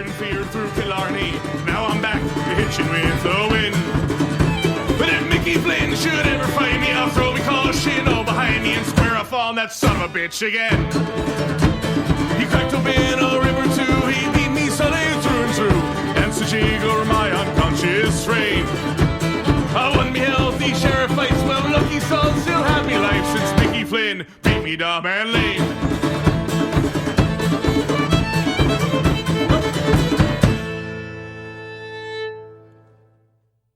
feared and feared through Killarney. Now I'm back to hitching with the wind. But if Mickey Flynn should ever find me, I'll throw me caution all behind me and square off on that son of a bitch again. He cracked open a river too, he beat me Sunday through and through, and so jiggle my unconscious frame. I won me healthy sheriff fights, well lucky son still had me life since Mickey Flynn beat me dumb and lame.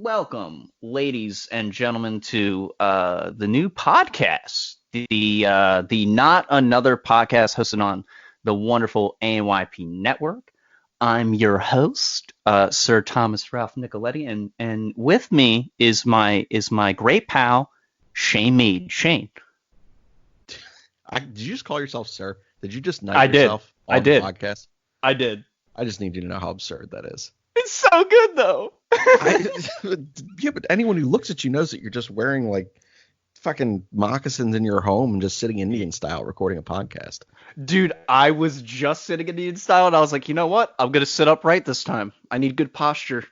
Welcome, ladies and gentlemen, to the new podcast, the Not Another podcast hosted on the wonderful ANYP network. I'm your host, Sir Thomas Ralph Nicoletti, and with me is my great pal, Shane Mead. Shane. Did you just call yourself Sir? Did you just knight yourself on the podcast? I did. I just need you to know how absurd that is. It's so good, though. Yeah, but anyone who looks at you knows that you're just wearing, like, fucking moccasins in your home and just sitting Indian style recording a podcast. Dude, I was just sitting Indian style, and I was like, you know what? I'm going to sit upright this time. I need good posture.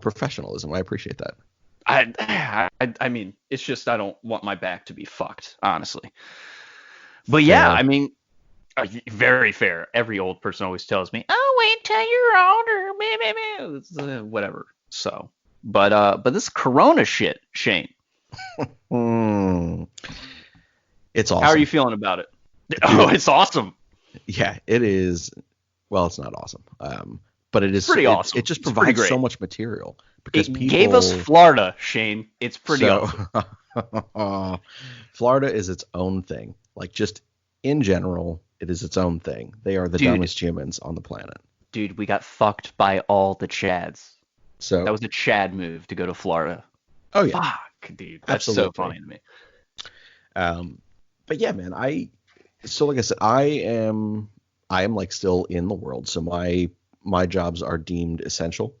Professionalism. I appreciate that. I mean, it's just I don't want my back to be fucked, honestly. But yeah, I mean, very fair. Every old person always tells me, "Oh, wait till you're older." Whatever. So, but this Corona shit, Shane. It's awesome. How are you feeling about it? Oh, it's awesome. Yeah, it is. Well, it's not awesome. But it is pretty awesome. It just provides so much material because it gave us Florida, Shane. It's pretty awesome. Florida is its own thing. Like, just in general, it is its own thing. They are the dumbest humans on the planet. Dude, we got fucked by all the Chads. So that was a Chad move to go to Florida. Oh yeah, fuck, dude, that's absolutely so funny to me. But yeah, man, like I said, I am like still in the world, so my jobs are deemed essential.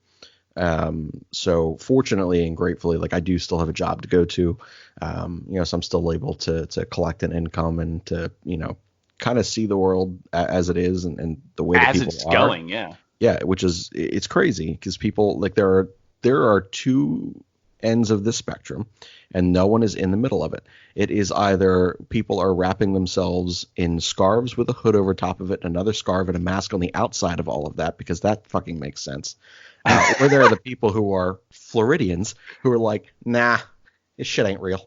So fortunately and gratefully, like, I do still have a job to go to. So I'm still able to collect an income and to, kind of see the world as it is and the way that people it's going. Yeah, which is, it's crazy because people, like, there are two ends of this spectrum and no one is in the middle of it. It is either people are wrapping themselves in scarves with a hood over top of it, another scarf and a mask on the outside of all of that, because that fucking makes sense. Or there are the people who are Floridians who are like, nah, this shit ain't real.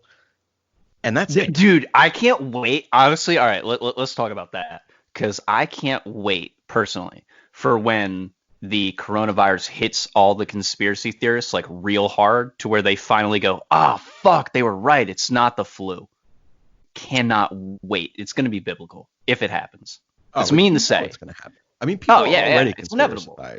And that's it. Dude, I can't wait. Honestly, all right, let's talk about that, because I can't wait personally for when the coronavirus hits all the conspiracy theorists like real hard, to where they finally go, fuck, they were right. It's not the flu. Cannot wait. It's going to be biblical if it happens. It's mean to say. It's going to happen. I mean, people are already it's inevitable. But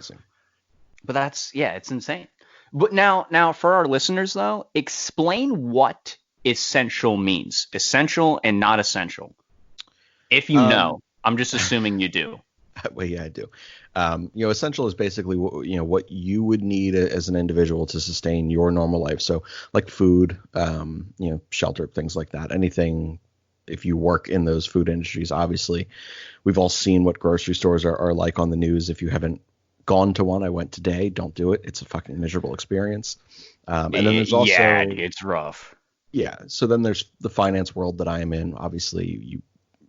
it's insane. But now for our listeners though, explain what essential means. Essential and not essential. If you know, I'm just assuming you do. Well, yeah, I do. Essential is basically what you would need as an individual to sustain your normal life. So like food, shelter, things like that. Anything, if you work in those food industries, obviously we've all seen what grocery stores are like on the news. If you haven't gone to one, I went today. Don't do it. It's a fucking miserable experience. And then there's also, it's rough. Yeah. So then there's the finance world that I am in. Obviously, you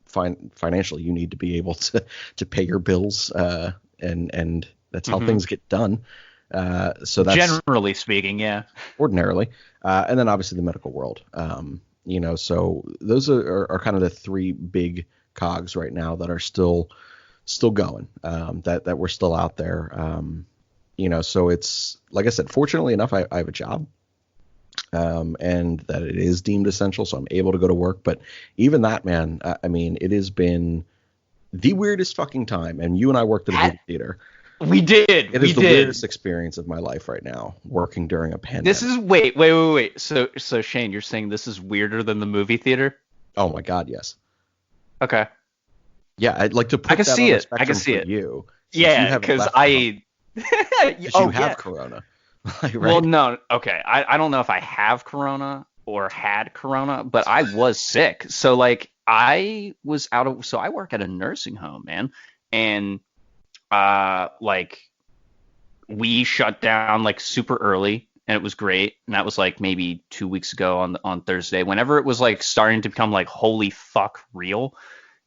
financially, you need to be able to pay your bills, and that's how things get done. So that's generally speaking, yeah. Ordinarily, and then obviously the medical world. So those are kind of the three big cogs right now that are still going. That we're still out there. So it's, like I said, fortunately enough, I have a job. And that it is deemed essential, so I'm able to go to work. But even that, man, I mean, it has been the weirdest fucking time. And you and I worked at a movie theater. We did. It is the weirdest experience of my life right now, working during a pandemic. This is wait. So Shane, you're saying this is weirder than the movie theater? Oh my God, yes. Okay. Yeah, I'd like to put that on the spectrum for you. Yeah, because you have Corona. Right? Well, no. Okay. I don't know if I have Corona or had Corona, but I was sick. So like I work at a nursing home, man. And like we shut down like super early, and it was great. And that was like maybe 2 weeks ago on Thursday. Whenever it was like starting to become like holy fuck real,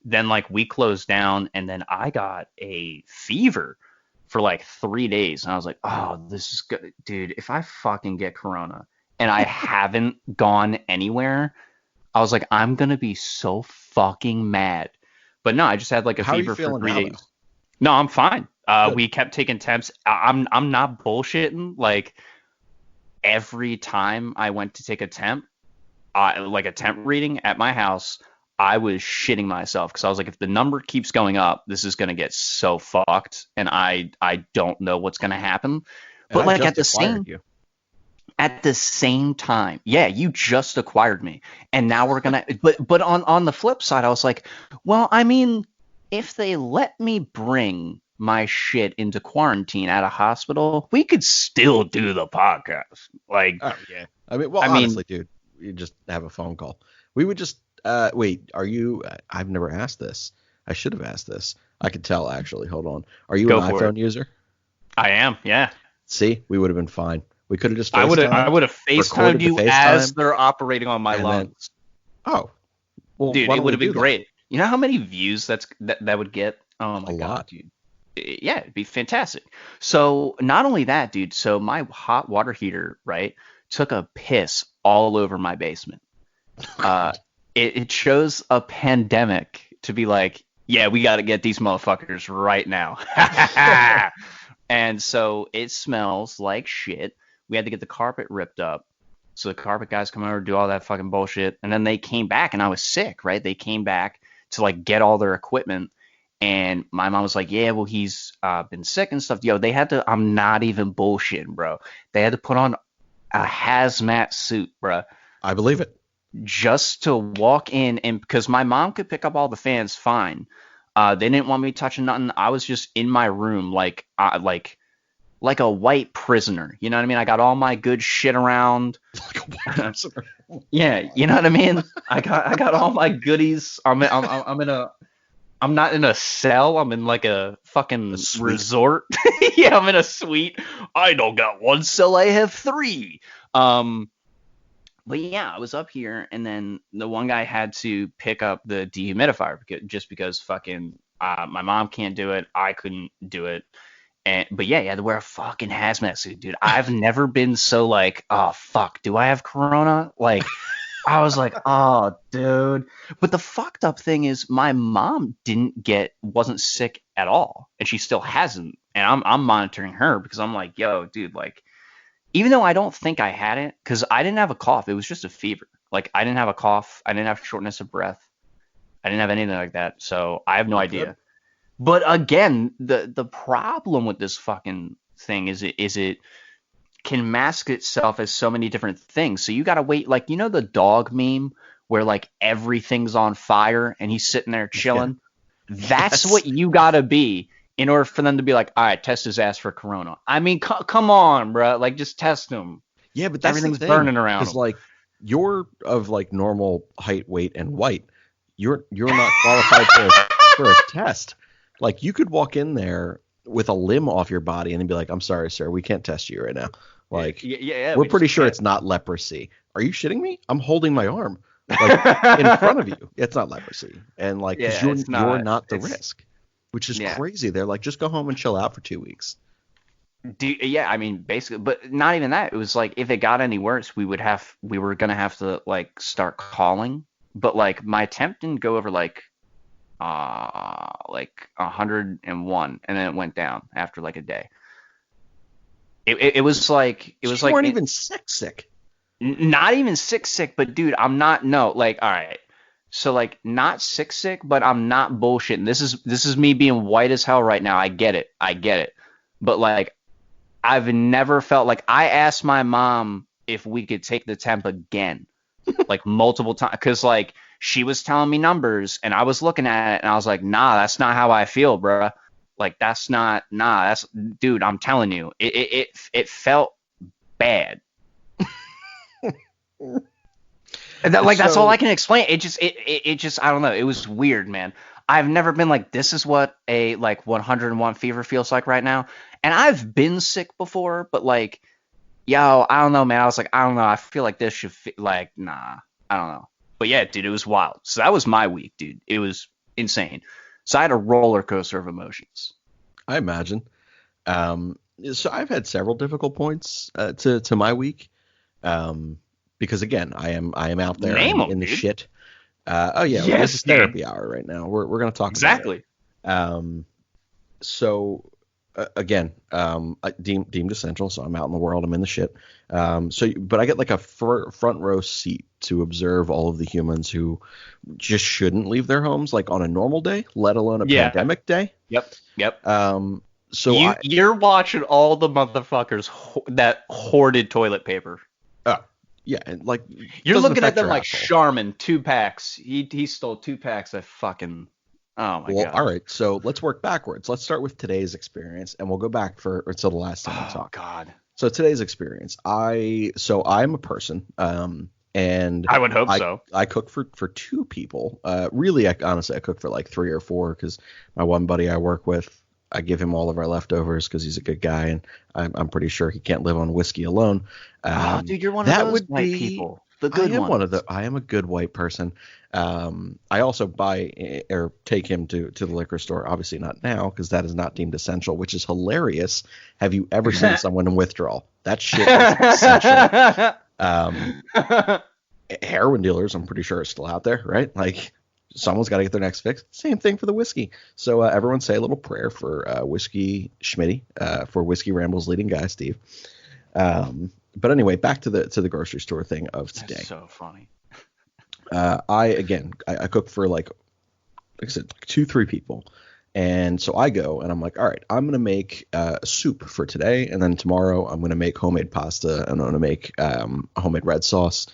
then like we closed down, and then I got a fever for like 3 days, and I was like, oh, this is good, dude. If I fucking get corona and I haven't gone anywhere, I was like, I'm gonna be so fucking mad. But no, I just had like a How are you fever for feeling three now, days. though? No, I'm fine. Good. We kept taking temps. I'm not bullshitting. Like every time I went to take a temp, like a temp reading at my house, I was shitting myself because I was like, if the number keeps going up, this is gonna get so fucked, and I don't know what's gonna happen. And But I like just acquired you. at the same time, yeah, you just acquired me, and now we're gonna. But on the flip side, I was like, well, I mean, if they let me bring my shit into quarantine at a hospital, we could still do the podcast. Like, Oh yeah. I mean, well, I mean, honestly, dude, you just have a phone call. We would just wait. Are you? I've never asked this. I should have asked this. I could tell actually. Hold on. Are you go an for it. iPhone user? I am, yeah. See, we would have been fine. We could have just I FaceTimed, would have recorded FaceTimed the you as FaceTime, they're operating on my and then lungs. oh, well, Dude, why it don't would we have been do that? great. You know how many views that would get? Oh my A god, lot. dude. Yeah, it'd be fantastic. So not only that, dude. So my hot water heater, right, took a piss all over my basement. Uh, it shows a pandemic to be like, yeah, we got to get these motherfuckers right now. And so it smells like shit. We had to get the carpet ripped up. So the carpet guys come over, do all that fucking bullshit, and then they came back, and I was sick, right? They came back to like get all their equipment, and my mom was like, "Yeah, well, he's been sick and stuff." Yo, they had to. I'm not even bullshitting, bro. They had to put on a hazmat suit, bro, I believe it. just to walk in, and because my mom could pick up all the fans fine. They didn't want me touching nothing. I was just in my room, like a white prisoner. You know what I mean? I got all my good shit around. Like a white prisoner. Yeah, you know what I mean? I got all my goodies. I'm not in a cell. I'm in like a fucking A suite. resort. Yeah, I'm in a suite. I don't got one cell. I have three. But yeah, I was up here, and then the one guy had to pick up the dehumidifier just because fucking my mom can't do it. I couldn't do it. But yeah, you had to wear a fucking hazmat suit, dude. I've never been so like, oh fuck, do I have corona? Like, I was like, oh dude. But the fucked up thing is, my mom wasn't sick at all, and she still hasn't. And I'm monitoring her because I'm like, yo, dude, like, even though I don't think I had it, because I didn't have a cough, it was just a fever. Like, I didn't have a cough, I didn't have shortness of breath, I didn't have anything like that, so I have no idea. Good. But again, the problem with this fucking thing is it can mask itself as so many different things. So you gotta wait, like, you know the dog meme where like everything's on fire and he's sitting there chilling? That's Yes. what you gotta be in order for them to be like, all right, test his ass for corona. I mean, come on, bro. Like, just test him. Yeah, but that's Everything's the thing, burning around because him. like you're of like normal height, weight, and white. You're not qualified for a test. Like you could walk in there with a limb off your body and then be like, "I'm sorry, sir, we can't test you right now." Like Yeah, we're we pretty just sure can't. it's not leprosy. Are you shitting me? I'm holding my arm like in front of you. It's not leprosy, and like because Yeah, it's you're not. not the It's risk, which is yeah. crazy. They're like, just go home and chill out for 2 weeks. Yeah, I mean, basically, but not even that. It was like if it got any worse, we were gonna have to like start calling. But like my temp didn't go over like 101, and then it went down after like a day. It was like So you weren't even sick. not even sick, but dude, I'm not, no, like, all right. So like not sick, but I'm not bullshitting. This is me being white as hell right now. I get it. But like I've never felt like, I asked my mom if we could take the temp again, like multiple times, because like she was telling me numbers and I was looking at it and I was like, nah, that's not how I feel, bruh. Like that's, dude, I'm telling you, it felt bad. And that, like, that's all So I can explain. It just I don't know. It was weird, man. I've never been like, this is what a like 101 fever feels like right now. And I've been sick before, but like, yo, I don't know, man. I was like, I don't know. I feel like this should like, nah, I don't know. But yeah, dude, it was wild. So that was my week, dude. It was insane. So I had a roller coaster of emotions. I imagine. So I've had several difficult points to my week, because again, I am out there Name 'em, in the dude. shit. Oh yeah, Yes, this is therapy hour right now. We're gonna talk Exactly. about it. So again, deemed essential. So I'm out in the world. I'm in the shit. But I get like a front row seat to observe all of the humans who just shouldn't leave their homes, like on a normal day, let alone a pandemic day. Yep. So You're watching all the motherfuckers that hoarded toilet paper. yeah, and like You're doesn't looking at affect them your like asshole. Charmin, 2 packs. He stole 2 packs of fucking. Oh my Well, god. all right. So let's work backwards. Let's start with today's experience, and we'll go back until the last time we Oh talked. god. So today's experience, I'm a person, and I would hope so. I cook for two people. Really, honestly, I cook for like 3 or 4 because my one buddy I work with, I give him all of our leftovers because he's a good guy, and I'm pretty sure he can't live on whiskey alone. Oh, dude, you're one of those white people. The good ones. I am a good white person. I also buy or take him to the liquor store. Obviously not now because that is not deemed essential, which is hilarious. Have you ever seen someone in withdrawal? That shit is essential. Heroin dealers, I'm pretty sure, are still out there, right? Like someone's got to get their next fix. Same thing for the whiskey. So everyone say a little prayer for Whiskey Schmitty, for Whiskey Ramble's leading guy, Steve. But anyway, back to the grocery store thing of today. That's so funny. I cook for like I said, 2-3 people. And so I go and I'm like, all right, I'm going to make a soup for today. And then tomorrow I'm going to make homemade pasta and I'm going to make a homemade red sauce.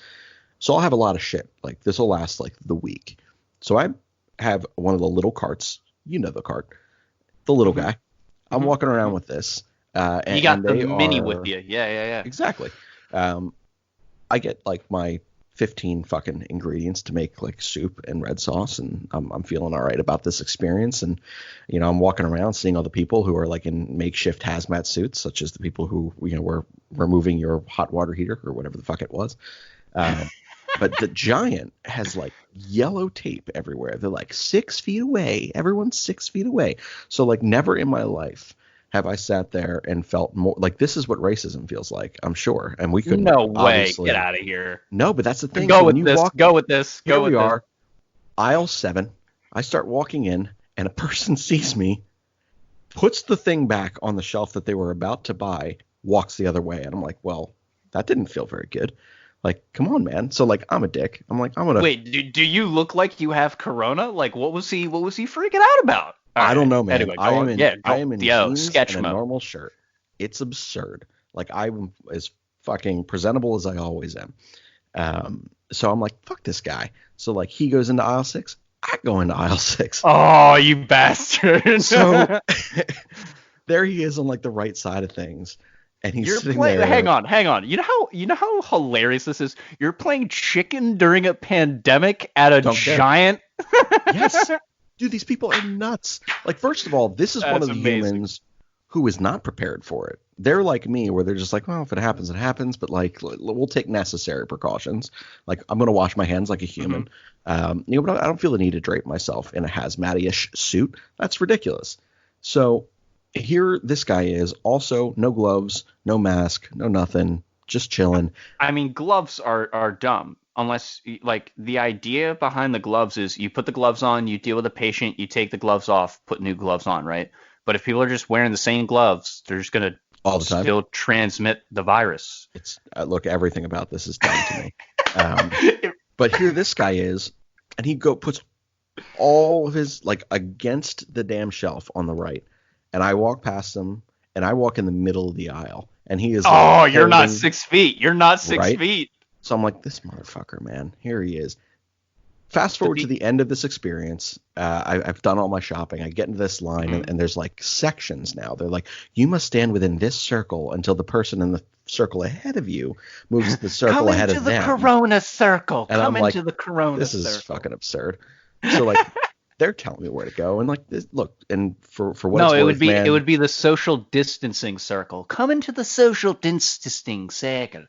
So I'll have a lot of shit. Like this will last like the week. So I have one of the little carts. You know the cart. The little guy. I'm walking around with this. And, you got and the they mini are- with you. Yeah. Exactly. I get like my 15 fucking ingredients to make like soup and red sauce, and I'm feeling all right about this experience. And you know, I'm walking around seeing all the people who are like in makeshift hazmat suits, such as the people who were removing your hot water heater or whatever the fuck it was. But the giant has like yellow tape everywhere. They're like 6 feet away. Everyone's 6 feet away. So like never in my life have I sat there and felt more like this is what racism feels like, I'm sure. And we couldn't. No way. obviously- Get out of here. No, but that's the thing. Go So when with you this. walk- Go with this. Here Go with we this. are, aisle 7. I start walking in, and a person sees me, puts the thing back on the shelf that they were about to buy, walks the other way, and I'm like, well, that didn't feel very good. Like, come on, man. So like, I'm a dick. I'm like, I'm gonna. Wait, do you look like you have corona? Like, what was he freaking out about? I don't know, man. Anyway, I am in yo, jeans sketch and a mode. normal shirt. It's absurd. Like I'm as fucking presentable as I always am. So I'm like, fuck this guy. So like he goes into aisle 6. I go into aisle 6. Oh, you bastard! So there he is on like the right side of things, and he's You're sitting playing. there. Hang on. You know how hilarious this is. You're playing chicken during a pandemic at a Don't care. giant. Yes, dude, these people are nuts. Like, first of all, this is one That's of the amazing. humans who is not prepared for it. They're like me, where they're just like, well, if it happens, it happens. But like, we'll take necessary precautions. Like, I'm gonna wash my hands like a human. But I don't feel the need to drape myself in a hazmat-ish suit. That's ridiculous. So here, this guy is also no gloves, no mask, no nothing, just chilling. I mean, gloves are dumb. Unless, like, the idea behind the gloves is you put the gloves on, you deal with a patient, you take the gloves off, put new gloves on, right? But if people are just wearing the same gloves, they're just going to All the time. still transmit the virus. It's look, everything about this is dumb to me. But here this guy is, and he puts all of his like against the damn shelf on the right, and I walk past him, and I walk in the middle of the aisle, and he is. Oh, like, you're not holding- 6 feet. You're not 6 Right? feet. So I'm like, this motherfucker, man. Here he is. Fast forward to the end of this experience. I've done all my shopping. I get into this line, and there's like sections now. They're like, you must stand within this circle until the person in the circle ahead of you moves to the circle ahead of them. Corona circle. And I'm like, the Corona this is fucking absurd. So like, They're telling me where to go, and like this, look, and for what No, it's worth, man, it would be the social distancing circle. Come into the social distancing circle.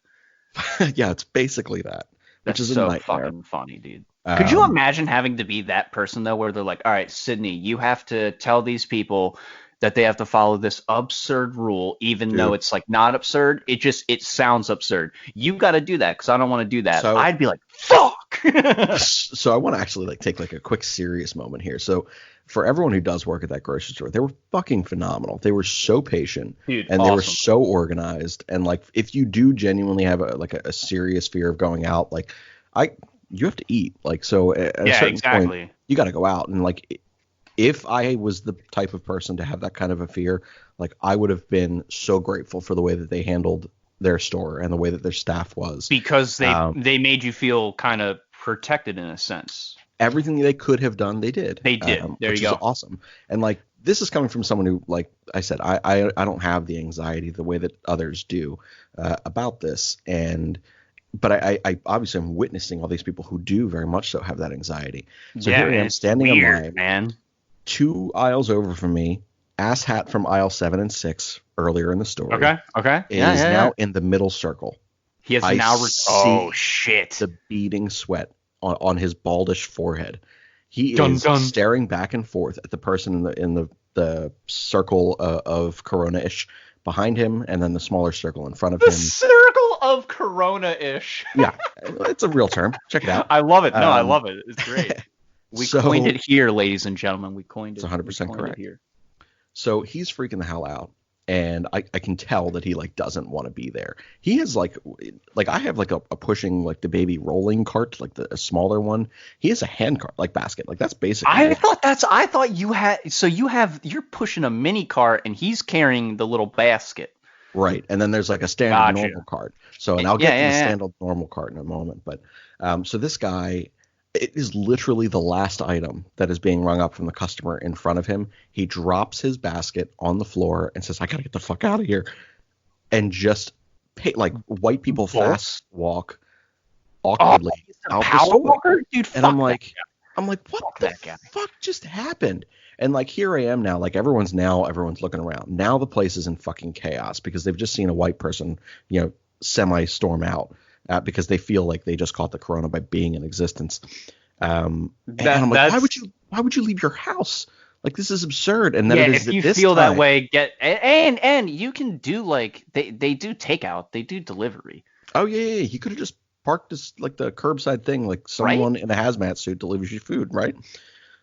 yeah, it's basically that, which That's is a so nightmare. fucking funny, dude. Could you Um, imagine having to be that person though, where they're like, "All right, Sydney, you have to tell these people that they have to follow this absurd rule, even though Dude. it's like not absurd. It sounds absurd. You got to do that because I don't want to do that." So- I'd be like, "Fuck." so I want to actually like take like a quick serious moment here. So for everyone who does work at that grocery store, they were fucking phenomenal. They were so patient, Dude, and they were awesome. so organized. And like, if you do genuinely have a serious fear of going out, like you have to eat. Like, so at a Yeah, certain exactly. point, you got to go out. And like, if I was the type of person to have that kind of a fear, like I would have been so grateful for the way that they handled their store and the way that their staff was. Because they made you feel kind of protected in a sense. Everything they could have done, they did. They did. There which you is go. awesome. And like, this is coming from someone who, like I said, I don't have the anxiety the way that others do about this. But I obviously am witnessing all these people who do very much so have that anxiety. So here I am it's standing in weird, line, man. 2 aisles over from me, ass hat from aisle 7 and 6 earlier in the story. Okay. Is now in the middle circle. He has I now. Oh see shit! The beading sweat on his baldish forehead. He Dun, is dun. staring back and forth at the person in the circle of Corona-ish behind him, and then the smaller circle in front of The him. circle of Corona-ish. Yeah, it's a real term. Check it out. I love it. No, I Um, love it. It's great. We so- coined it here, ladies and gentlemen. We coined it. It's 100% we coined it correct. Here. So he's freaking the hell out, and I can tell that he like doesn't want to be there. He has like I have like a pushing like the baby rolling cart, like a smaller one. He has a hand cart like basket, like that's basically. I thought you had. So you're pushing a mini cart and he's carrying the little basket. Right, and then there's like a standard Gotcha. normal cart. So, and I'll get to the Yeah. standard normal cart in a moment. But so this guy, it is literally the last item that is being rung up from the customer in front of him. He drops his basket on the floor and says, "I gotta get the fuck out of here," and just like white people fast walk awkwardly out the Power store. walker, dude. And fuck I'm that like, guy. what Fuck the that guy. fuck just happened? And like, here I am now, like everyone's looking around. Now the place is in fucking chaos because they've just seen a white person, semi-storm out because they feel like they just caught the corona by being in existence. And I'm like, why would you leave your house? Like, this is absurd. And then if you feel that way, and you can do like they do takeout, they do delivery. Oh yeah. He could have just parked this like the curbside thing, like someone in a hazmat suit delivers you food, right?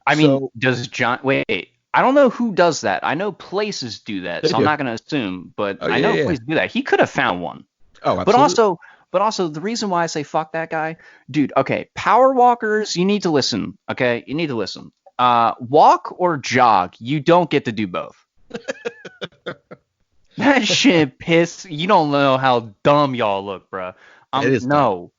I mean, does John? Wait, I don't know who does that. I know places do that, They so do. I'm not going to assume. But Oh, I know yeah. places do that. He could have found one. Oh, absolutely. But also, the reason why I say fuck that guy, dude. Okay, power walkers, you need to listen. Okay, you need to listen. Walk or jog. You don't get to do both. That shit piss. You don't know how dumb y'all look, bro. It is no,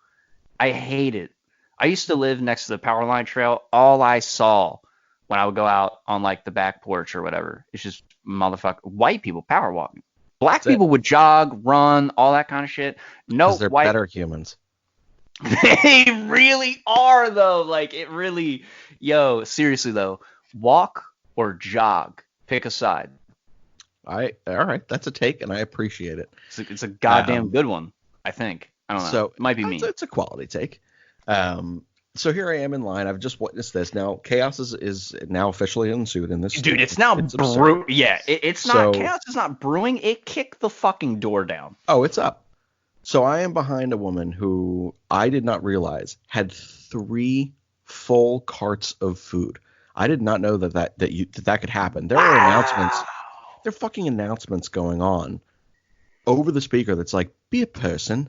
I hate it. I used to live next to the power line trail. All I saw when I would go out on like the back porch or whatever, it's just motherfucker white people power walking. Black That's it. people would jog, run, all that kind of shit. No, 'Cause they're white. better humans. They really are though. Like it really, seriously though, walk or jog. Pick a side. All right, that's a take, and I appreciate it. It's a goddamn good one. I think. I don't know. So It might be me. It's a quality take. So here I am in line. I've just witnessed this. Now chaos is now officially ensued in this. Dude, store. it's now absurd. Yeah, it's not So- chaos. It's not brewing. It kicked the fucking door down. Oh, it's up. So I am behind a woman who I did not realize had 3 full carts of food. I did not know that could happen. There are announcements. There are fucking announcements going on over the speaker that's like, "Be a person,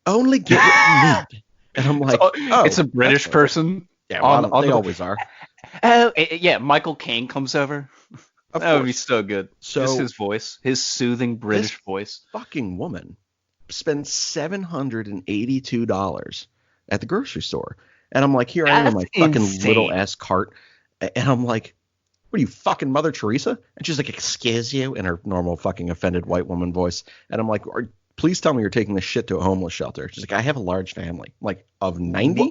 only get what you need." And I'm like, "Oh, it's a British that's person. Yeah, well, on they the- always are. Oh, yeah. Michael Caine comes over. Of That would be course. so good. So- Just his voice, his soothing British voice. Fucking woman spends $782 at the grocery store. And I'm like, here I am in my That's fucking insane. little ass cart. And I'm like, what are you, fucking Mother Teresa? And she's like, excuse you, in her normal fucking offended white woman voice. And I'm like, please tell me you're taking this shit to a homeless shelter. She's like, I have a large family. I'm like, of 90?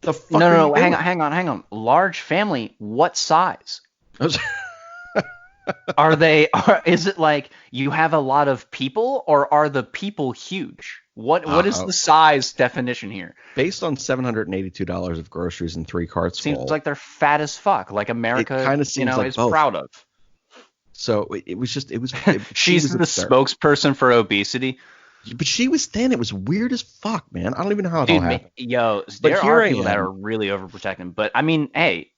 The fuck No, are no, you no. doing? Hang on. Large family. What size? I was- Are they? Is it like you have a lot of people, or are the people huge? What is the size definition here? Based on $782 of groceries and 3 carts Seems full, like they're fat as fuck. Like America, kinda seems like is both. proud of. so it was just she She's was the absurd. spokesperson for obesity. But she was thin. It was weird as fuck, man. I don't even know how it all Dude, happened. yo, But there here are I people that am. are really overprotecting. But I mean, hey,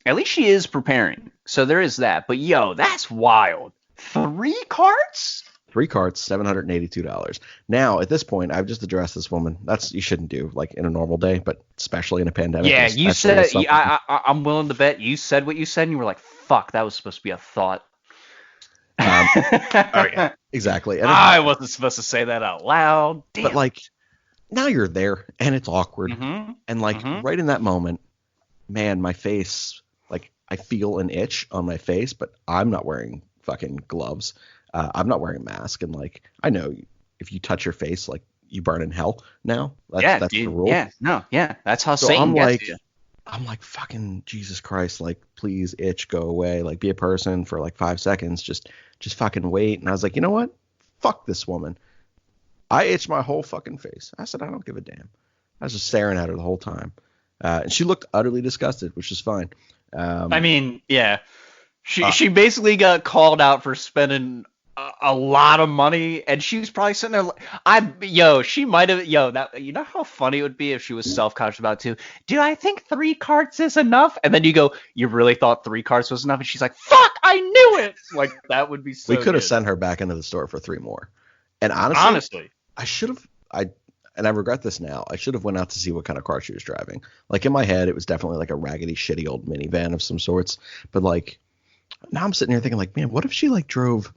at least she is preparing. So there is that. But yo, that's wild. 3 carts? 3 carts, $782. Now, at this point, I've just addressed this woman. That's you shouldn't do like in a normal day, but especially in a pandemic. Yeah, and you especially said. with something- I'm willing to bet you said what you said, and you were like, "Fuck, that was supposed to be a thought." Oh yeah, exactly. And I wasn't supposed to say that out loud. Damn. but like now you're there and it's awkward, Mhm. and like right in that moment, man, my face, like I feel an itch on my face, but I'm not wearing fucking gloves. I'm not wearing a mask, and like I know if you touch your face, like you burn in hell. Now that's dude, the rule. Yeah, no, yeah, that's how So Satan I'm gets like, you. I'm like, fucking Jesus Christ, like, please, itch, go away. Like, be a person for like 5 seconds. Just fucking wait. And I was like, you know what? Fuck this woman. I itched my whole fucking face. I said, I don't give a damn. I was just staring at her the whole time. And she looked utterly disgusted, which is fine. I mean, yeah, she basically got called out for spending a lot of money, and she was probably sitting there. She might have. That you know how funny it would be if she was self-conscious about it too. Do I think 3 carts is enough? And then you go, you really thought 3 carts was enough, and she's like, "Fuck, I knew it." Like that would be so. We could have good. sent her back into the store for 3 more. And Honestly, I should have. And I regret this now. I should have went out to see what kind of car she was driving. Like in my head, it was definitely like a raggedy, shitty old minivan of some sorts. But like now I'm sitting here thinking, like, man, what if she like drove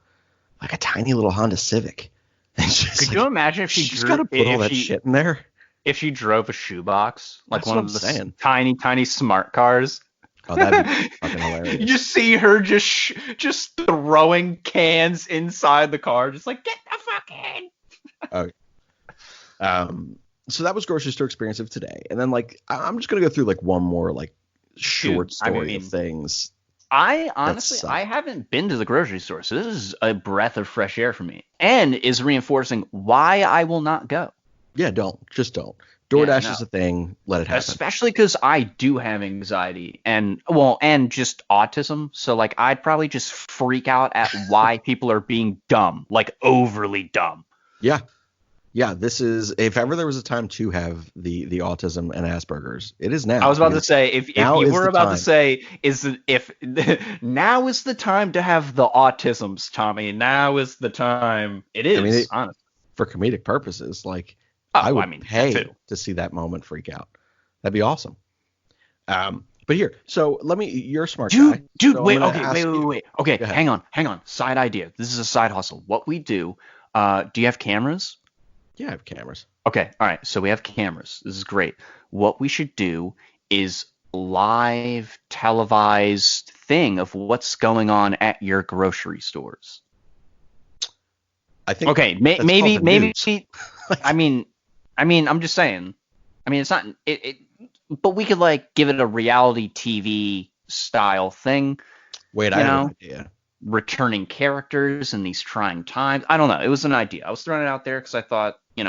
like a tiny little Honda Civic? And could you imagine if she's got to put all that shit in there? If she drove a shoebox, like That's one what of the I'm saying. tiny smart cars? Oh, that'd be fucking hilarious. You just see her just throwing cans inside the car, just like, get the fuck in. So that was grocery store experience of today, and then like I'm just gonna go through like one more like short story of things. I honestly I haven't been to the grocery store, so this is a breath of fresh air for me, and is reinforcing why I will not go. Yeah, don't. DoorDash is a thing. Let it happen. Especially because I do have anxiety and just autism. So like I'd probably just freak out at why people are being dumb, like overly dumb. Yeah. Yeah, this is, if ever there was a time to have the autism and Asperger's, it is now. I was about to say, if you were about to say, now is the time to have the autisms, Tommy. Now is the time. It is, honestly. For comedic purposes, like, I would pay to see that moment freak out. That'd be awesome. But here, so you're a smart guy. Dude, so wait. Okay, hang on. Side idea. This is a side hustle. What we do you have cameras? Yeah, I have cameras. Okay, all right. So we have cameras. This is great. What we should do is live televised thing of what's going on at your grocery stores. I think. Okay, maybe. I mean, I'm just saying. I mean, it's not it. But we could like give it a reality TV style thing. Wait, I have an idea. Returning characters in these trying times. I don't know. It was an idea. I was throwing it out there because I thought, I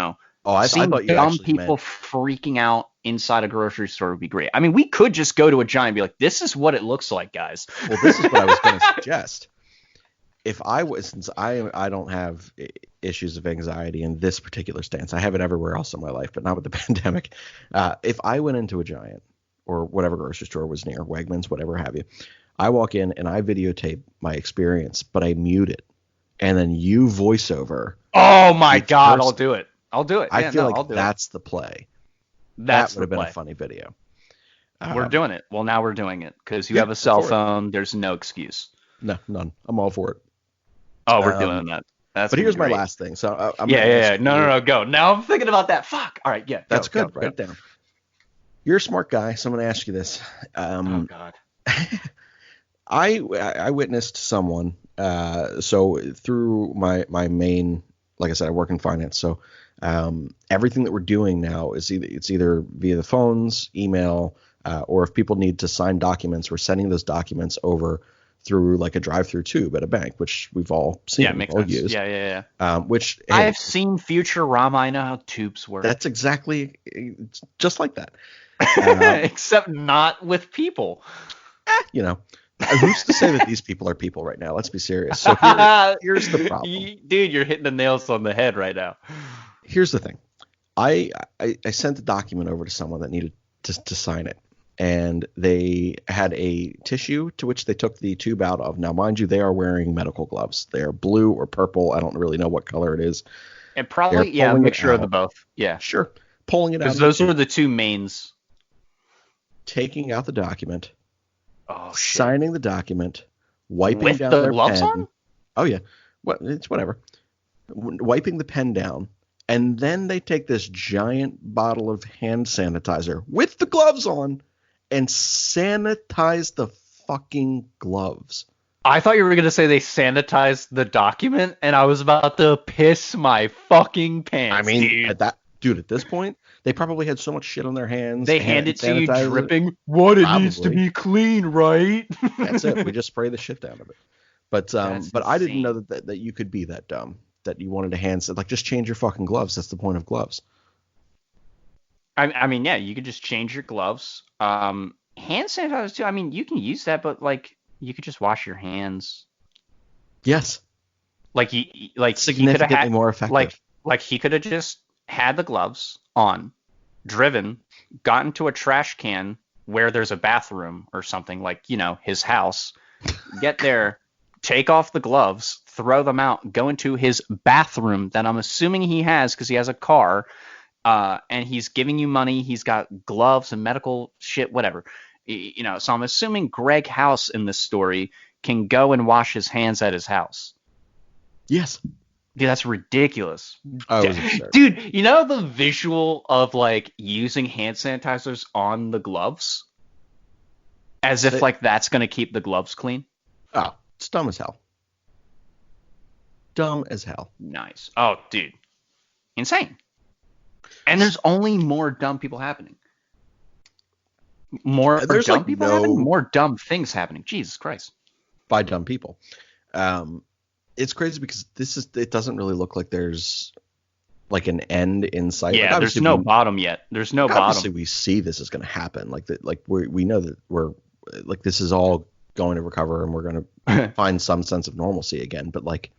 thought you dumb people freaking out inside a grocery store would be great. I mean, we could just go to a giant and be like, this is what it looks like, guys. Well, this is what I was going to suggest. If I was, since I don't have issues of anxiety in this particular stance, I have it everywhere else in my life, but not with the pandemic. If I went into a giant or whatever grocery store was near, Wegmans, whatever have you, I walk in and I videotape my experience, but I mute it, and then you voice over. Oh my God, I'll do it. I feel like that's the play. That would have been a funny video. We're doing it. Well, now we're doing it because you have a cell phone. There's no excuse. No, none. I'm all for it. Oh, we're doing that. But here's my last thing. So No, go. Now I'm thinking about that. Fuck. All right, yeah. That's good. Write it down. You're a smart guy, so I'm going to ask you this. Oh God. I witnessed someone. So through my main, like I said, I work in finance. So Everything that we're doing now is either via the phones, email, or if people need to sign documents, we're sending those documents over through like a drive-through tube at a bank, which we've all seen, Yeah, makes all sense. used. Yeah. Which I've seen Futurama. I know how tubes work. That's exactly just like that. Except not with people. Who's to say that these people are people right now? Let's be serious. So here's the problem. Dude, you're hitting the nails on the head right now. Here's the thing. I sent the document over to someone that needed to sign it. And they had a tissue to which they took the tube out of. Now, mind you, they are wearing medical gloves. They are blue or purple. I don't really know what color it is. And probably, a mixture of the both. Yeah. Sure. Pulling it out. Because those were the two mains. Taking out the document. Oh, shit. Signing the document. Wiping with down the their gloves pen. on? Oh, yeah. It's whatever. Wiping the pen down. And then they take this giant bottle of hand sanitizer with the gloves on and sanitize the fucking gloves. I thought you were going to say they sanitized the document, and I was about to piss my fucking pants. I mean, dude. at this point, they probably had so much shit on their hands. They hand it to you sanitizer. dripping. What? It needs to be clean, right? That's it. We just spray the shit down of it. But I didn't know that you could be that dumb, that you wanted to just change your fucking gloves. That's the point of gloves. I mean, yeah, you could just change your gloves. Hand sanitizer too. I mean, you can use that, but like, you could just wash your hands. Yes. Significantly more effective. Like he could have just had the gloves on, driven, gotten to a trash can where there's a bathroom or something, like, his house, get there, take off the gloves, throw them out, go into his bathroom that I'm assuming he has because he has a car. And he's giving you money. He's got gloves and medical shit, whatever. So I'm assuming Greg House in this story can go and wash his hands at his house. Yes. Dude, that's ridiculous. Oh, it was absurd. Dude, the visual of like using hand sanitizers on the gloves as if that's going to keep the gloves clean. Oh, it's dumb as hell. Dumb as hell. Nice. Oh, dude. Insane. And there's only more dumb people happening. More dumb people happening? More dumb things happening. Jesus Christ. By dumb people. It's crazy because it doesn't really look like there's like an end in sight. Yeah, there's no bottom yet. There's no bottom. Obviously, we see this is going to happen. We know that we're like, this is all going to recover and we're going to find some sense of normalcy again. But like,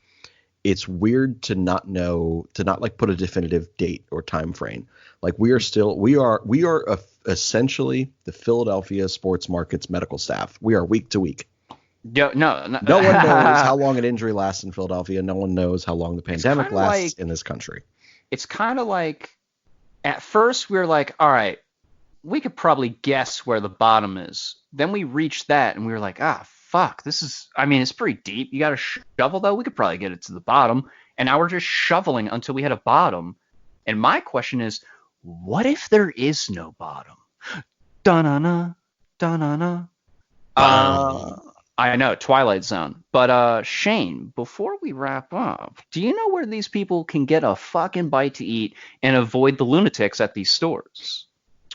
it's weird to not put a definitive date or time frame. Like we are essentially the Philadelphia sports market's medical staff. We are week to week. No one knows how long an injury lasts in Philadelphia. No one knows how long the pandemic lasts in this country. It's kind of like, at first we were like, all right, we could probably guess where the bottom is. Then we reached that and we were like, fuck, it's pretty deep. You got a shovel, though? We could probably get it to the bottom. And now we're just shoveling until we hit a bottom. And my question is, what if there is no bottom? Da-na-na, da-na-na. I know, Twilight Zone. But Shane, before we wrap up, do you know where these people can get a fucking bite to eat and avoid the lunatics at these stores?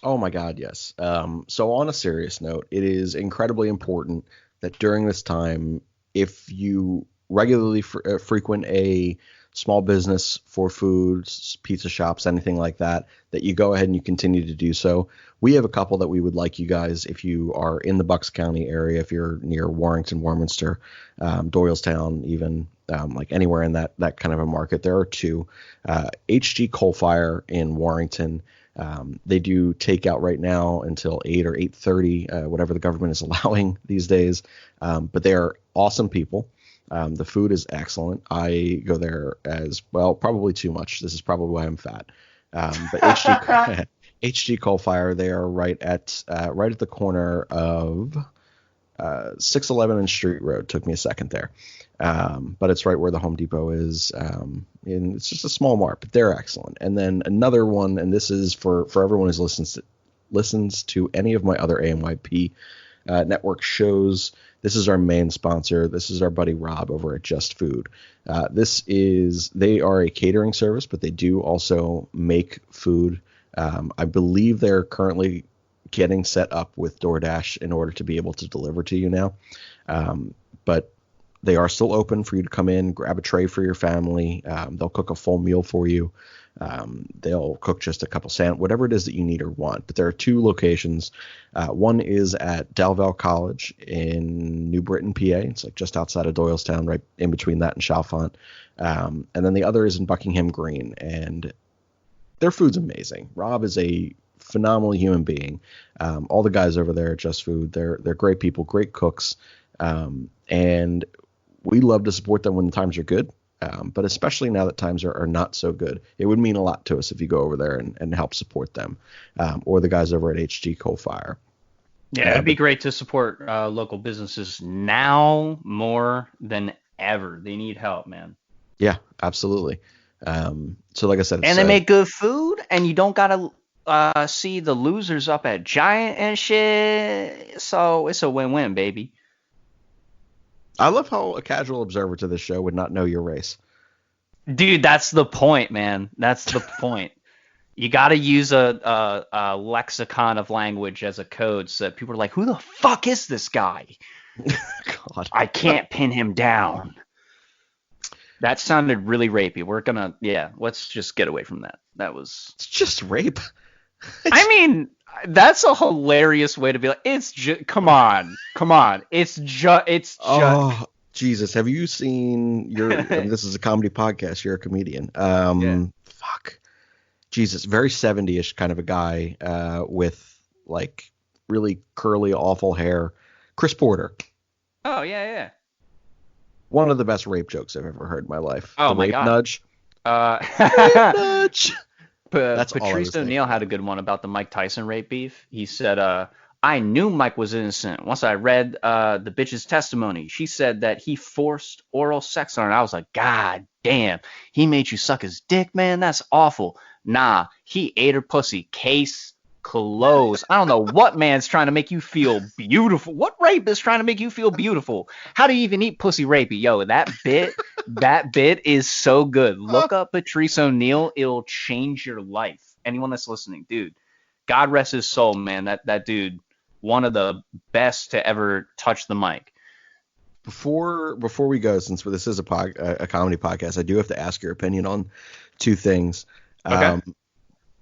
Oh, my God, yes. So on a serious note, it is incredibly important that during this time, if you regularly frequent a small business for foods, pizza shops, anything like that, that you go ahead and you continue to do so. We have a couple that we would like you guys, if you are in the Bucks County area, if you're near Warrington, Warminster, Doylestown, even like anywhere in that kind of a market, there are two. HG Coal Fire in Warrington. They do takeout right now until 8 or 8:30, whatever the government is allowing these days. But they are awesome people. The food is excellent. I go there as well, probably too much. This is probably why I'm fat. But HG Coal Fire, they are right at the corner of 611 and Street Road. Took me a second there. But it's right where the Home Depot is. And it's just a small mart, but they're excellent. And then another one, and this is for everyone who listens to any of my other AMYP network shows. This is our main sponsor. This is our buddy Rob over at Just Food. They are a catering service, but they do also make food. I believe they're currently getting set up with DoorDash in order to be able to deliver to you now. But they are still open for you to come in, grab a tray for your family. They'll cook a full meal for you. They'll cook just a couple whatever it is that you need or want. But there are 2 locations. One is at Dalval College in New Britain, PA. It's like just outside of Doylestown, right in between that and Chalfont. And then the other is in Buckingham Green, and their food's amazing. Rob is a phenomenal human being. All the guys over there at Just Food, they're great people, great cooks, and we love to support them when the times are good. But especially now that times are not so good, it would mean a lot to us if you go over there and help support them, or the guys over at HG Coal Fire. Yeah, it'd be great to support local businesses now more than ever. They need help, man. Yeah, absolutely. So like I said, and they make good food, and you don't gotta see the losers up at Giant and shit. So it's a win-win, baby. I love how a casual observer to this show would not know your race. Dude, that's the point, man. That's the point. You got to use a lexicon of language as a code so that people are like, who the fuck is this guy? God. I can't pin him down. That sounded really rapey. Let's just get away from that. It's just rape. I mean, that's a hilarious way to be like, it's just, come on. It's just. Oh, Jesus. Have you seen this is a comedy podcast. You're a comedian. Fuck. Jesus. Very 70-ish kind of a guy, with like really curly, awful hair. Chris Porter. Oh, yeah. One of the best rape jokes I've ever heard in my life. Oh, the my rape God. Nudge. Rape nudge. That's Patrice O'Neill had a good one about the Mike Tyson rape beef. He said, I knew Mike was innocent. Once I read the bitch's testimony, she said that he forced oral sex on her. I was like, God damn, he made you suck his dick, man? That's awful. Nah, he ate her pussy. Case closed. I don't know what man's trying to make you feel beautiful. What rape is trying to make you feel beautiful? How do you even eat pussy rapey? Yo, that bit is so good. Look up Patrice O'Neill. It'll change your life. Anyone that's listening, dude, God rest his soul, man. That dude, one of the best to ever touch the mic. Before we go, since this is a comedy podcast, I do have to ask your opinion on 2 things. Okay.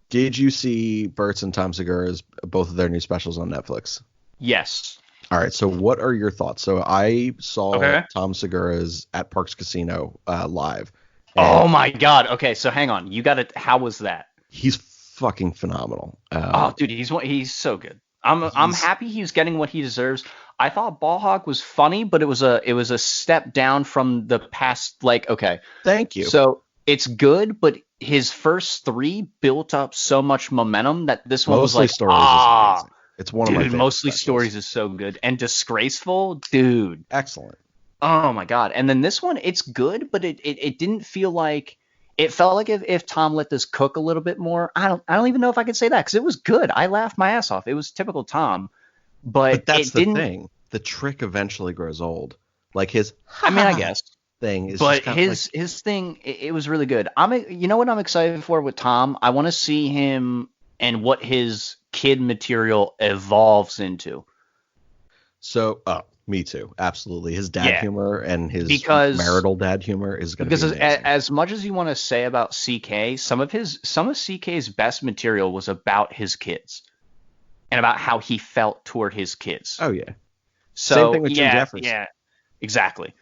Did you see Bert's and Tom Segura's both of their new specials on Netflix? Yes. All right. So what are your thoughts? So I saw Tom Segura's at Parks Casino live. Oh my God. Okay. So hang on. How was that? He's fucking phenomenal. Dude, he's so good. I'm happy he's getting what he deserves. I thought Ball Hog was funny, but it was a step down from the past. Like, okay. Thank you. So it's good, but his first 3 built up so much momentum that this one was like, Stories is amazing. It's one of my favorite Mostly specials. Stories is so good. And Disgraceful, dude. Excellent. Oh my God. And then this one, it's good, but it didn't feel like, it felt like if Tom let this cook a little bit more. I don't even know if I could say that, because it was good. I laughed my ass off. It was typical Tom, but that's the thing. The trick eventually grows old. Like his, I guess. Thing is, but his thing, it was really good. You know what I'm excited for with Tom? I want to see him and what his kid material evolves into. So, me too, absolutely. His dad humor and his marital dad humor is going to be amazing. As much as you want to say about CK, some of CK's best material was about his kids and about how he felt toward his kids. Oh yeah. So, same thing with Jim Jeffries. Yeah, exactly.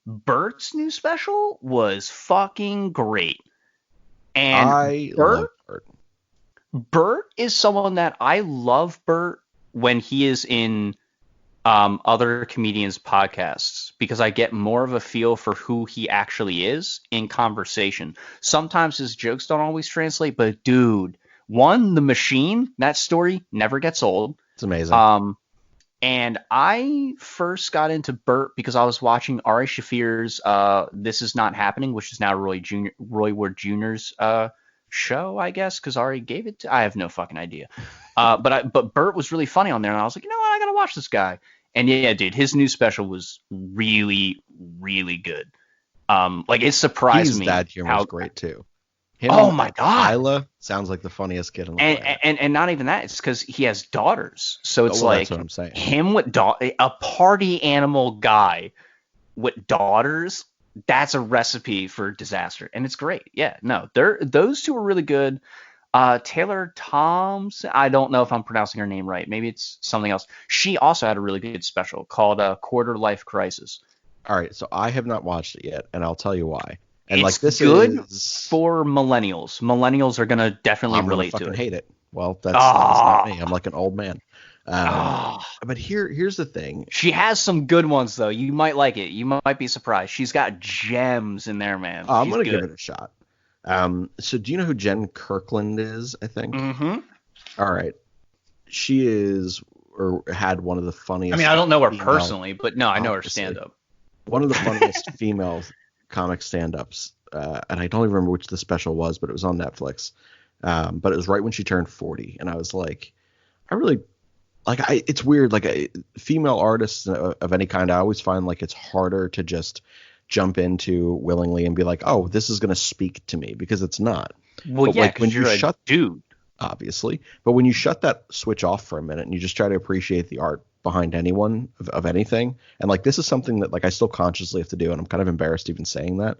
Bert's new special was fucking great. And I love Bert. Bert is someone that I love Bert when he is in other comedians' podcasts, because I get more of a feel for who he actually is in conversation. Sometimes his jokes don't always translate, but dude, The Machine, that story never gets old. It's amazing. And I first got into Bert because I was watching Ari Shaffir's This Is Not Happening, which is now Roy Ward Jr.'s show, I guess, because Ari gave it to. I have no fucking idea. But Bert was really funny on there, and I was like, you know what? I gotta watch this guy. And yeah, dude, his new special was really, really good. Like it surprised His me dad humor how is great too. Him Oh and my God. Isla sounds like the funniest kid on the and, planet. and not even that, it's because he has daughters, so it's Well, like that's what I'm saying. him with a party animal guy with daughters. That's a recipe for disaster, and it's great. Yeah, no, those two are really good. Taylor Thompson, I don't know if I'm pronouncing her name right. Maybe it's something else. She also had a really good special called Quarter Life Crisis. All right, so I have not watched it yet, and I'll tell you why. And It's like this good is for millennials. Millennials are gonna definitely I'm gonna relate to fucking it. hate it. Well, that's not Ah, me. I'm like an old man. ah. But here's the thing. She has some good ones though. You might like it. You might be surprised. She's got gems in there, man. I'm She's gonna good. give it a shot. So do you know who Jen Kirkland is? I think. Mm-hmm. All right, she is or had one of the funniest. I mean, I don't know her female- personally, but no, I know her obviously. stand up. One of the funniest female comic stand-ups, and I don't even remember which the special was, but it was on Netflix. But it was right when she turned 40, and I was like, I really like. It's weird, like female artists of any kind. I always find like it's harder to just jump into willingly and be like, oh, this is going to speak to me, because it's not. Well, But, yeah, like, when because you you're a shut- dude. Obviously, but when you shut that switch off for a minute and you just try to appreciate the art behind anyone of anything, and like this is something that like I still consciously have to do, and I'm kind of embarrassed even saying that.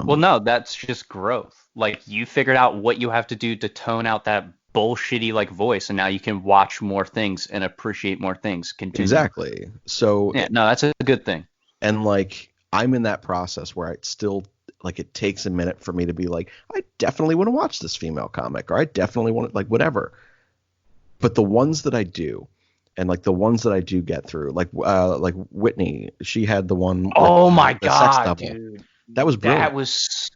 Well, no, that's just growth. Like you figured out what you have to do to tone out that bullshitty like voice, and now you can watch more things and appreciate more things. Continue. Exactly. So Yeah, no, that's a good thing. and like I'm in that process where I still like it takes a minute for me to be like, I definitely want to watch this female comic, or I definitely want to like whatever. But the ones that I do, and like the ones that I do get through, like Whitney, she had the one. Oh with, my the sex God, double. dude. That was brilliant. That was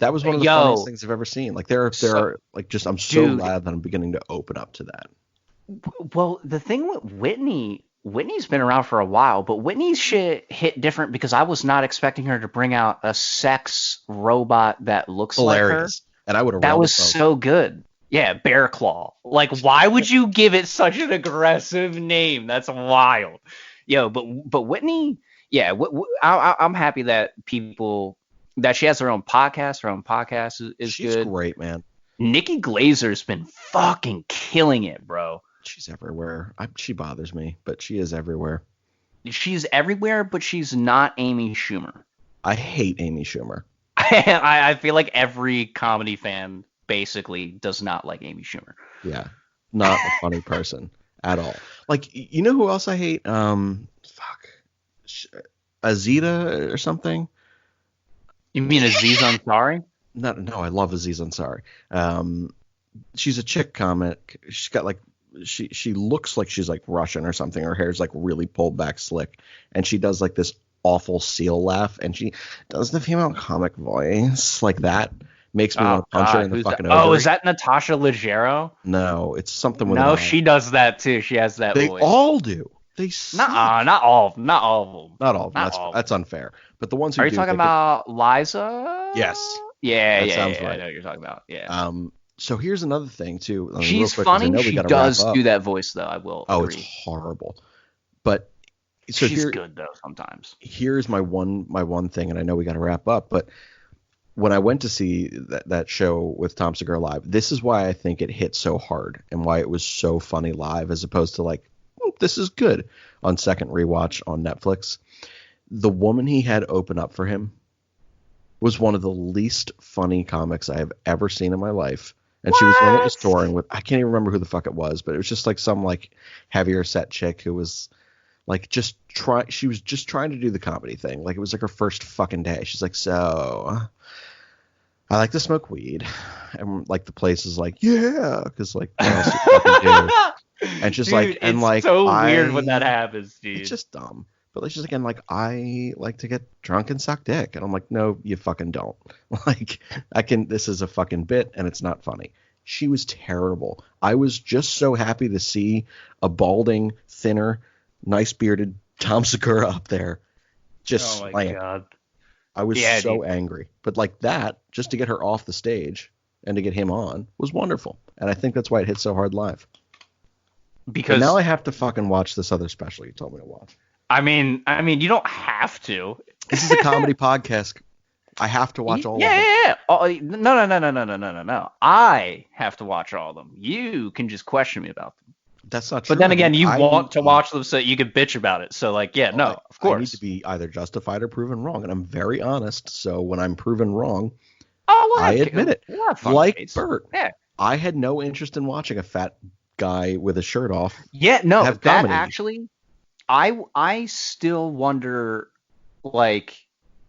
That was one of the Yo. funniest things I've ever seen. Like there are like just I'm so Dude. glad that I'm beginning to open up to that. Well, the thing with Whitney's been around for a while, but Whitney's shit hit different because I was not expecting her to bring out a sex robot that looks Hilarious. And I would have like her. That was so good. Yeah, Bear Claw. Like, why would you give it such an aggressive name? That's wild. Yo, but Whitney, yeah, I'm happy that she has her own podcast. Her own podcast is She's good. great, man. Nikki Glazer's been fucking killing it, bro. She's everywhere. She bothers me, but she is everywhere. She's everywhere, but she's not Amy Schumer. I hate Amy Schumer. I feel like every comedy fan basically does not like Amy Schumer. Yeah, not a funny person at all. Like, you know who else I hate? Azita or something. You mean Aziz Ansari? No, I love Aziz Ansari. She's a chick comic. She's got like she looks like she's like Russian or something. Her hair's like really pulled back slick, and she does like this awful seal laugh, and she does the female comic voice like that. Makes me want to punch her in the fucking ovary. Oh, is that Natasha Leggero? No, it's something with No, she does that too. She has that They voice. all do. They suck. Not all of them. Not all of them. Not all. That's unfair. But the ones who Are you do, talking about Liza? Yes. Yeah, That yeah, sounds yeah, right. I know what you're talking about. Yeah. So here's another thing too. I mean, real She's quick, 'cause I funny. know we She gotta does wrap up. do that voice though. I will Oh, agree. it's horrible. But so She's good though sometimes. here's my one thing, and I know we got to wrap up. But when I went to see that show with Tom Segura live, this is why I think it hit so hard and why it was so funny live, as opposed to like, this is good on second rewatch on Netflix. The woman he had open up for him was one of the least funny comics I have ever seen in my life. And she was one that was touring with, I can't even remember who the fuck it was, but it was just like some like heavier set chick who was like she was just trying to do the comedy thing. Like it was like her first fucking day. She's like, so I like to smoke weed. And like the place is like, yeah, because like what else you fucking do? And she's like, and it's like, so weird when that happens, dude. it's just dumb. But like, she's like, and like, I like to get drunk and suck dick. And I'm like, no, you fucking don't. Like, this is a fucking bit and it's not funny. She was terrible. I was just so happy to see a balding, thinner, nice bearded Tom Segura up there. Just Oh my slaying. god. I was Yeah, so dude. angry. But like that, just to get her off the stage and to get him on was wonderful. And I think that's why it hit so hard live. because And now I have to fucking watch this other special you told me to watch. I mean, you don't have to. This is a comedy podcast. I have to watch all of them. Yeah. Oh, no. I have to watch all of them. You can just question me about them. That's not true. But then again, you I want need to watch them so you can bitch about it. So like, yeah, no, of course. I need to be either justified or proven wrong, and I'm very honest. So when I'm proven wrong, well, I admit it. Like days. Bert, Yeah. I had no interest in watching a fat guy with a shirt off. Yeah, no, have that comedy. actually, I still wonder, like,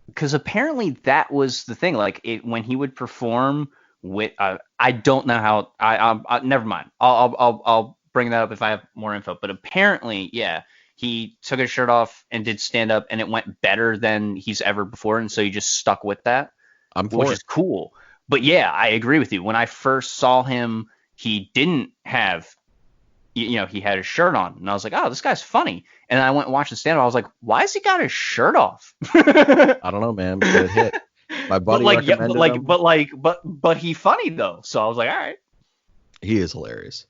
because apparently that was the thing. Like, when he would perform with, I don't know how. I never mind. I'll bring that up if I have more info. But apparently, yeah, he took his shirt off and did stand up, and it went better than he's ever before, and so he just stuck with that, which is cool. But yeah, I agree with you. When I first saw him, he didn't have, he had his shirt on, and I was like, oh, this guy's funny. And I went and watched the stand up. I was like, why has he got his shirt off? I don't know, man, but it hit. My buddy recommended him. But he funny though. So I was like, all right. He is hilarious.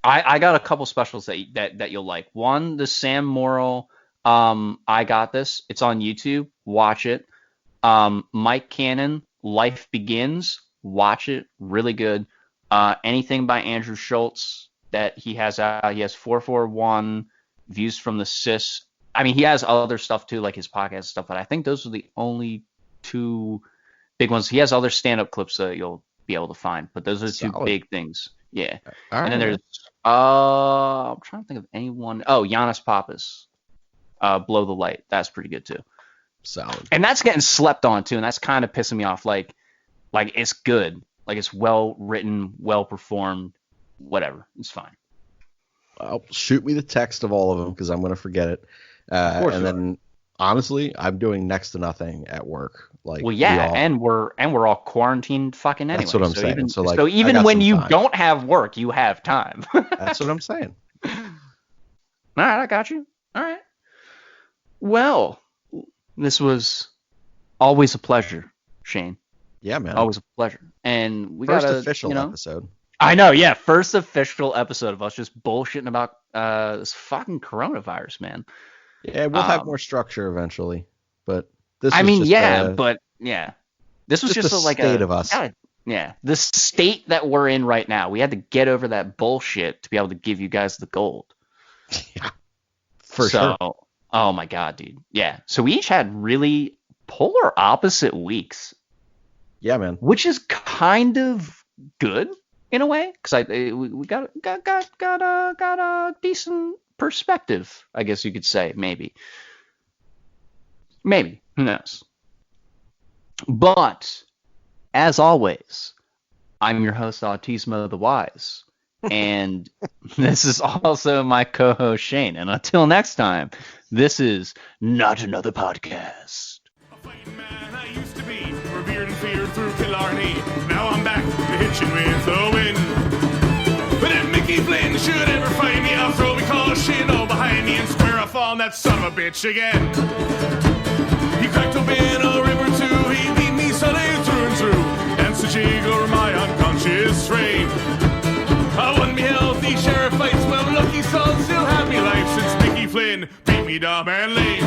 I got a couple specials that you'll like. One, the Sam Morrill, I Got This. It's on YouTube. Watch it. Mike Cannon, Life Begins. Watch it. Really good. Anything by Andrew Schultz that he has out. He has 441 Views from the Cis. I mean, he has other stuff too, like his podcast stuff, but I think those are the only two big ones. He has other stand-up clips that you'll be able to find, but those are the two big things. Yeah. All and then right. there's I'm trying to think of anyone. Oh, Giannis Papas, Blow the Light. That's pretty good too. Solid. And that's getting slept on too, and that's kind of pissing me off. Like it's good. Like it's well written, well performed, whatever. It's fine. Shoot me the text of all of them because I'm going to forget it. And then honestly, I'm doing next to nothing at work. Like, well, yeah, and we're all quarantined fucking anyway. That's what I'm saying. So even when you don't have work, you have time. That's what I'm saying. All right, I got you. All right. Well, this was always a pleasure, Shane. Yeah, man. Always a pleasure. And we got got an official episode. I know, yeah. First official episode of us just bullshitting about this fucking coronavirus, man. Yeah, we'll have more structure eventually, but this. This was just just like state of us. Yeah, the state that we're in right now. We had to get over that bullshit to be able to give you guys the gold. Yeah, for sure. Oh my god, dude. Yeah. So we each had really polar opposite weeks. Yeah, man. Which is kind of good in a way, because we got a decent perspective, I guess you could say. Maybe, who knows? But as always, I'm your host, Autismo the Wise, and this is also my co-host Shane. And until next time, this is Not Another Podcast. A fighting man I used to be, revered and feared through Killarney. Now I'm back to hitching with the wind. But if Mickey Flynn should ever find me, I'll throw me caution all behind me and square off on that son of a bitch again. He cracked open a river too, he beat me solid through and through, danced a jig over my unconscious frame. I won me healthy sheriff fights, well lucky soul still had me life since Mickey Flynn beat me dumb and lame.